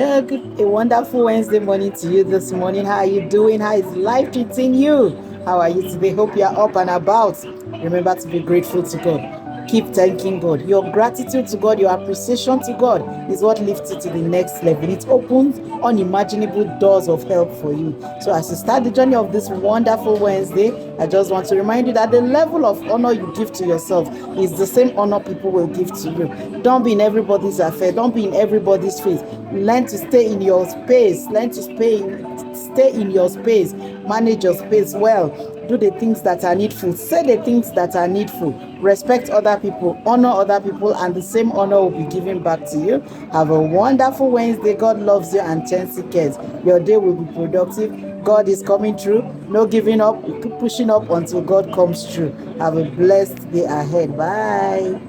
A wonderful Wednesday morning to you this morning. How are you doing? How is life treating you? How are you today? Hope you are up and about. Remember to be grateful to God. Keep thanking God. Your gratitude to God, your appreciation to God is what lifts you to the next level. It opens unimaginable doors of help for you. So as you start the journey of this wonderful Wednesday, I just want to remind you that the level of honor you give to yourself is the same honor people will give to you. Don't be in everybody's affair. Don't be in everybody's face. Learn to stay in your space. Learn to stay in your space. Manage your space well. Do the things that are needful. Say the things that are needful. Respect other people. Honor other people, and the same honor will be given back to you. Have a wonderful Wednesday. God loves you and Chancy cares. Your day will be productive. God is coming through. No giving up. Keep pushing up until God comes through. Have a blessed day ahead. Bye.